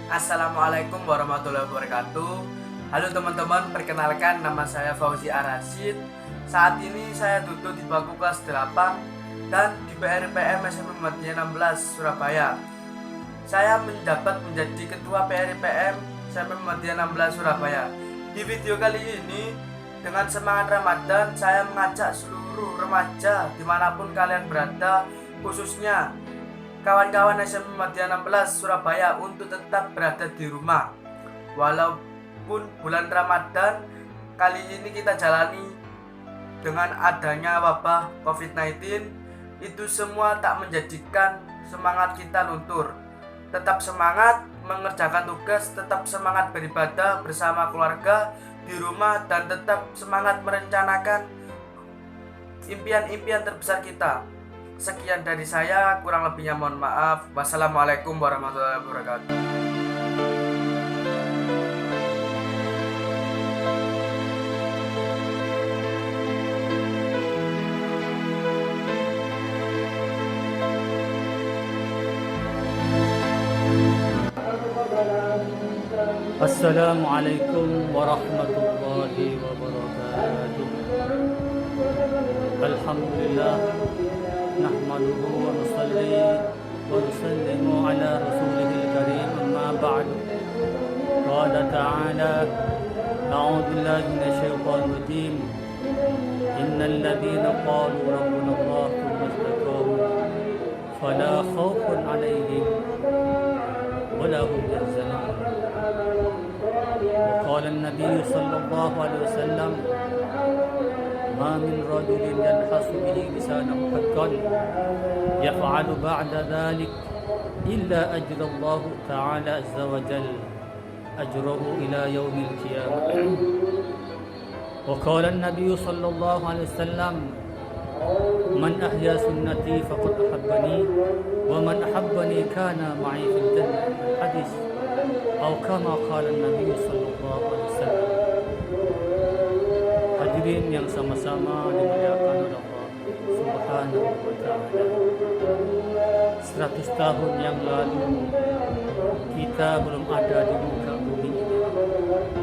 Assalamualaikum warahmatullahi wabarakatuh. Halo teman-teman, perkenalkan nama saya Fauzi Arasid. Saat ini saya duduk di bangku kelas 8 dan di PRIPM SMP Muhammadiyah 16 Surabaya. Saya menjabat menjadi ketua PRIPM SMP Muhammadiyah 16 Surabaya. Di video kali ini, dengan semangat Ramadan, saya mengajak seluruh remaja dimanapun kalian berada, khususnya kawan-kawan SMP Muhammadiyah 16 Surabaya, untuk tetap berada di rumah. Walaupun bulan Ramadan kali ini kita jalani dengan adanya wabah COVID-19, itu semua tak menjadikan semangat kita luntur. Tetap semangat mengerjakan tugas, tetap semangat beribadah bersama keluarga di rumah, dan tetap semangat merencanakan impian-impian terbesar kita. Sekian dari saya, kurang lebihnya mohon maaf. Wassalamualaikum warahmatullahi wabarakatuh. Assalamualaikum warahmatullahi wabarakatuh. Alhamdulillah, nahmaduhu wa nusalli wa nusallimu ala rasulihil karim, amma ba'du. Qala ta'ala, a'udzu billahi minasyaitonir rajim. Innal ladzina qalu rabbuna Allah tsumma istaqamu fala khaufun 'alaihim wa la hum yahzanun. وقال النبي صلى الله عليه وسلم: ما من رجل يلحس به لسانه حقا يفعل بعد ذلك إلا أجر الله تعالى عز وجل أجره إلى يوم القيامة. وقال النبي صلى الله عليه وسلم: من أحيا سنتي فقد أحبني ومن أحبني كان معي في الجنة. الحديث atau kama qala Nabi sallallahu alaihi wasallam. Hadirin yang sama-sama dimuliakan oleh Allah Subhanahu wa taala. 100 tahun yang lalu kita belum ada di muka bumi ini,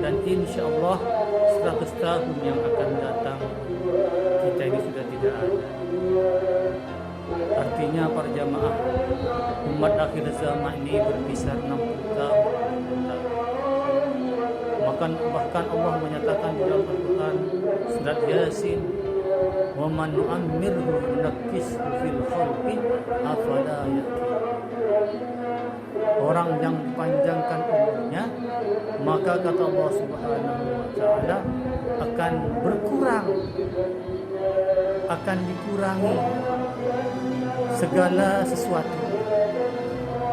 dan insyaallah 100 tahun yang akan datang kita ini sudah tidak ada. Artinya para jamaah, umat akhir zaman ini berkisar 60 tahun. Bahkan Allah menyatakan dalam Al-Quran surat Yasin, wa man nu'ammirhu nunakkishu fil khalqi afala yaqil. Orang yang panjangkan umurnya, maka kata Allah Subhanahu wa taala, akan berkurang, akan dikurangi segala sesuatu,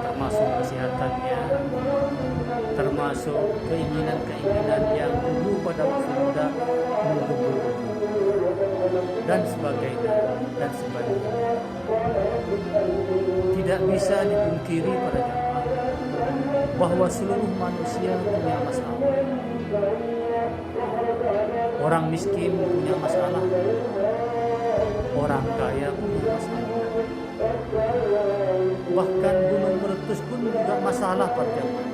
termasuk kesehatannya, termasuk keinginan-keinginan yang dulu pada waktu muda menggebu-gebu, dan sebagainya. Tidak bisa dipungkiri pada jamaah bahwa seluruh manusia punya masalah. Orang miskin punya masalah, orang kaya punya masalah, bahkan gunung meletus pun juga masalah pada jamaah.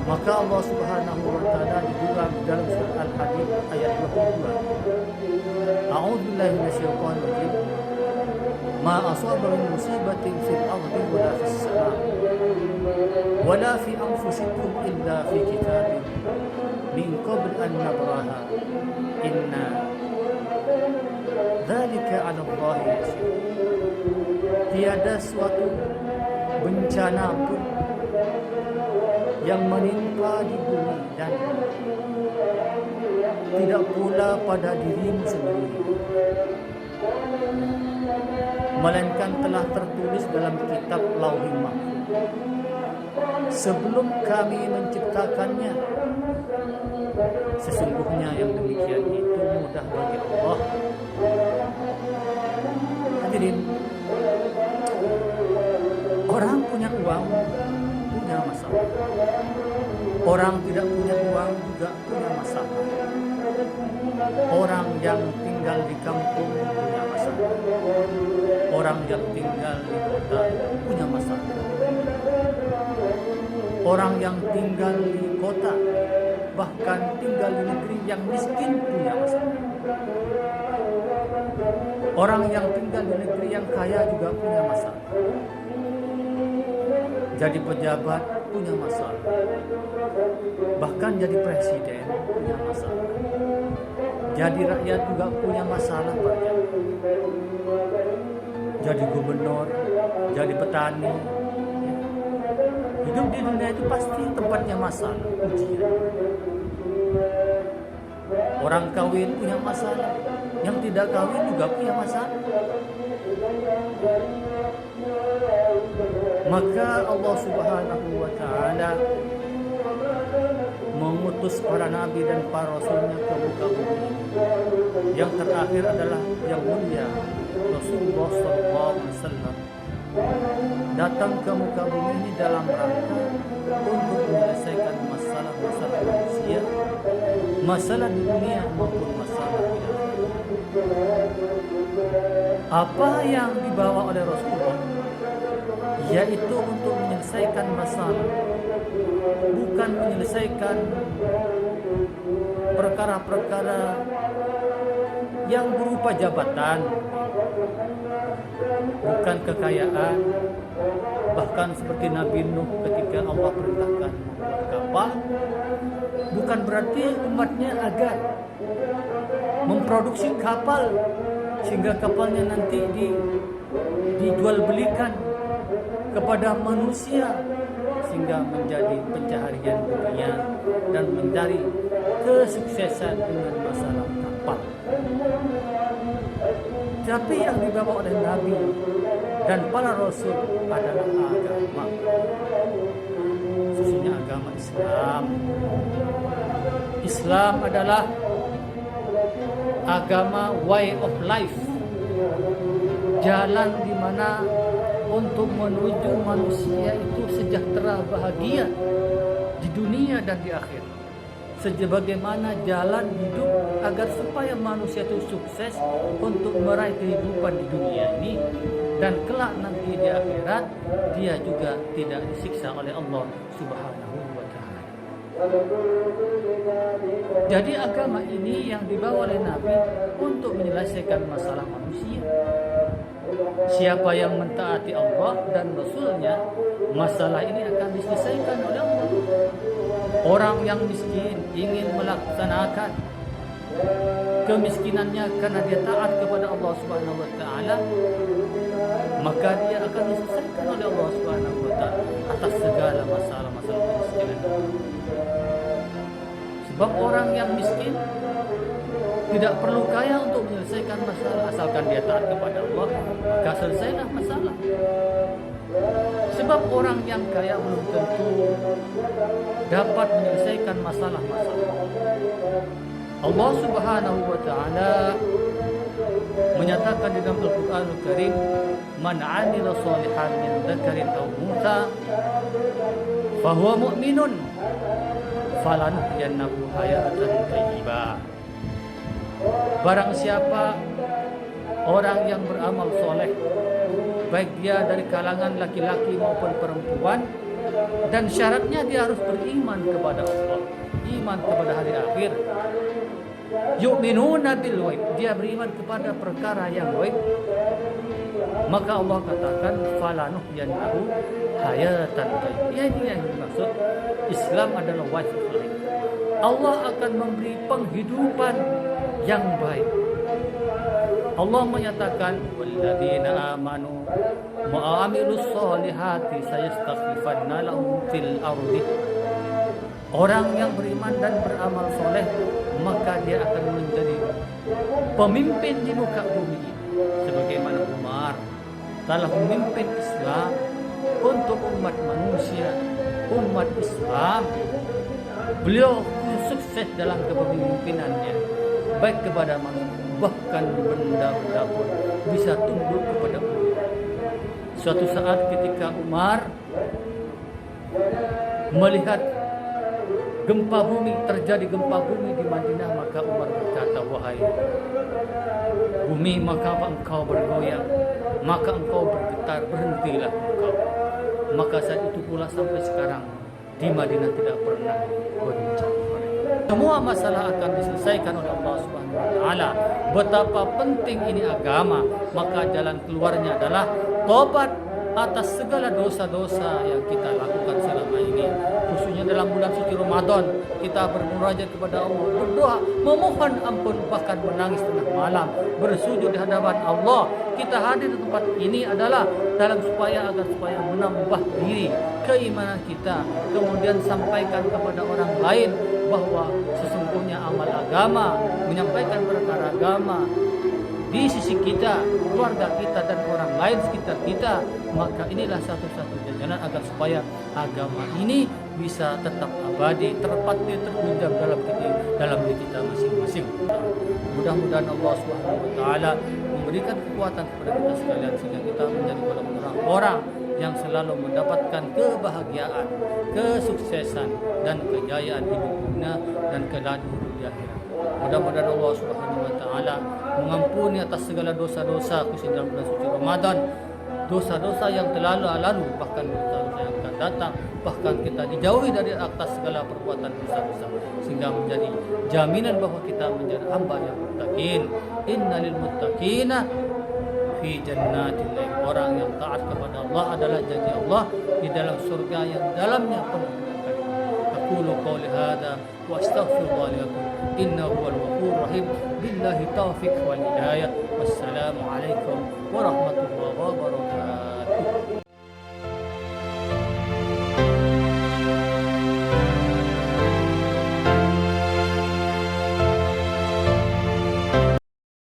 Maka Allah Subhanahu wa taala di dalam surat Al-Hadid ayat 22, a'udzu billahi minasyaitonir rajim, ma asaba min musibatin fil ardi wala fis sama' wala fi anfusikum illa fi kitabin min qabl an nabraha inna dzalika 'ala Allahi yasir. Tiada suatu bencana pun yang menimpa di bumi, dan tidak pula pada dirimu sendiri, melainkan telah tertulis dalam kitab Lauhul Mahfuz sebelum kami menciptakannya. Sesungguhnya yang demikian itu mudah bagi Allah. Hadirin, orang punya uang punya masalah, orang tidak punya uang juga punya masalah, orang yang tinggal di kampung punya masalah, orang yang tinggal di kota punya masalah. orang yang tinggal di kota, bahkan tinggal di negeri yang miskin punya masalah. Orang yang tinggal di negeri yang kaya juga punya masalah. Jadi pejabat punya masalah. Bahkan jadi presiden punya masalah. Jadi rakyat juga punya masalah banyak. Jadi gubernur, jadi petani. Hidup di dunia itu pasti tempatnya masalah, ujian. Orang kawin punya masalah, yang tidak kawin juga punya masalah. Maka Allah Subhanahu wa Ta'ala mengutus para nabi dan para rasulnya ke muka bumi. Yang terakhir adalah yang mulia Rasulullah SAW datang ke muka bumi ini dalam rangka untuk menyelesaikan masalah-masalah manusia, masalah di dunia maupun masalah di akhirat. Apa yang dibawa oleh Rasulullah yaitu untuk menyelesaikan masalah, bukan menyelesaikan perkara-perkara yang berupa jabatan, bukan kekayaan. Bahkan seperti Nabi Nuh ketika Allah perintahkan membuat kapal, bukan berarti umatnya agar memproduksi kapal sehingga kapalnya nanti dijual belikan kepada manusia sehingga menjadi pencaharian dunia dan mencari kesuksesan dengan masalah kapal. Tapi yang dibawa oleh Nabi dan para Rasul adalah agama, khususnya agama Islam. Islam adalah agama way of life, jalan di mana untuk menuju manusia itu sejahtera bahagia di dunia dan di akhirat. Sebagaimana jalan hidup agar supaya manusia itu sukses untuk meraih kehidupan di dunia ini dan kelak nanti di akhirat dia juga tidak disiksa oleh Allah Subhanahu wa Ta'ala. Jadi agama ini yang dibawa oleh Nabi untuk menyelesaikan masalah manusia. Siapa yang mentaati Allah dan Rasulnya, masalah ini akan diselesaikan oleh Allah. Orang yang miskin ingin melaksanakan kemiskinannya karena dia taat kepada Allah Subhanahu wa Ta'ala, maka dia akan diselesaikan oleh Allah Subhanahu wa Ta'ala atas segala masalah-masalah kemiskinan. Sebab orang yang miskin tidak perlu kaya untuk menyelesaikan masalah, asalkan dia taat kepada Allah, maka selesailah masalah. Sebab orang yang kaya belum tentu dapat menyelesaikan masalah-masalah. Allah Subhanahu wa Ta'ala menyatakan di dalam Al-Qur'anul Karim, "Man 'amila shalihan min dzakarin aw untha fahuwa mu'minun falanuhyiyannahu hayatan thayyibah." Barang siapa orang yang beramal soleh, baik dia dari kalangan laki-laki maupun perempuan, dan syaratnya dia harus beriman kepada Allah, iman kepada hari akhir. Yu'minuna bil ghaib, dia beriman kepada perkara yang ghaib. Maka Allah katakan falanuhyiyannahu hayatan thayyibah. Ini yang dimaksud Islam adalah wajib. Allah akan memberi penghidupan yang baik. Allah menyatakan walladzina amanu wa amilus solihati sayastakhlifanna lahum fil ardi. Orang yang beriman dan beramal soleh, maka dia akan menjadi pemimpin di muka bumi ini. Sebagaimana Umar telah memimpin Islam untuk umat manusia, umat Islam. Beliau sukses dalam kepemimpinannya, baik kepada manusia, bahkan benda-benda pun bisa tunduk kepada beliau. Suatu saat ketika Umar melihat gempa bumi, terjadi gempa bumi di Madinah, maka Umar berkata, "Wahai bumi, maka engkau bergoyang, maka engkau bergetar, berhentilah engkau." Maka saat itu pula sampai sekarang di Madinah tidak pernah goncang. Semua masalah akan diselesaikan oleh Allah Subhanahu wa taala. Betapa penting ini agama, maka jalan keluarnya adalah tobat atas segala dosa-dosa yang kita lakukan selama ini. Khususnya dalam bulan suci Ramadan, kita bermunajat kepada Allah, berdoa, memohon ampun, bahkan menangis tengah malam, bersujud di hadapan Allah. Kita hadir di tempat ini adalah dalam supaya menambah diri, keimanan kita, kemudian sampaikan kepada orang lain bahwa sesungguhnya amal agama, menyampaikan perkara agama di sisi kita, keluarga kita dan orang lain sekitar kita, maka inilah satu-satunya jalan agar supaya agama ini bisa tetap abadi, terpatri, terpendam dalam diri kita masing-masing. Mudah-mudahan Allah Subhanahu wa taala memberikan kekuatan kepada kita sekalian sehingga kita menjadi orang-orang yang selalu mendapatkan kebahagiaan, kesuksesan dan kejayaan hidup dunia dan kelak di akhirat. Mudah-mudahan Allah Subhanahu wa taala mengampuni atas segala dosa-dosa khususnya dalam bulan suci Ramadan, dosa-dosa yang telah lalu, bahkan dosa-dosa yang akan datang, bahkan kita dijauhi dari atas segala perbuatan dosa-dosa, sehingga menjadi jaminan bahwa kita menjadi hamba yang muttaqin. Innalil muttaqina fi jannatin naim. Orang yang taat kepada Allah adalah janji Allah di dalam surga yang dalamnya penuh berkah. Aqulu qouli hadza wa astaghfirullah li lakum innahu huwal ghafurur rahim. Billahi taufiq wal hidayah. Wassalamu alaikum warahmatullahi wabarakatuh.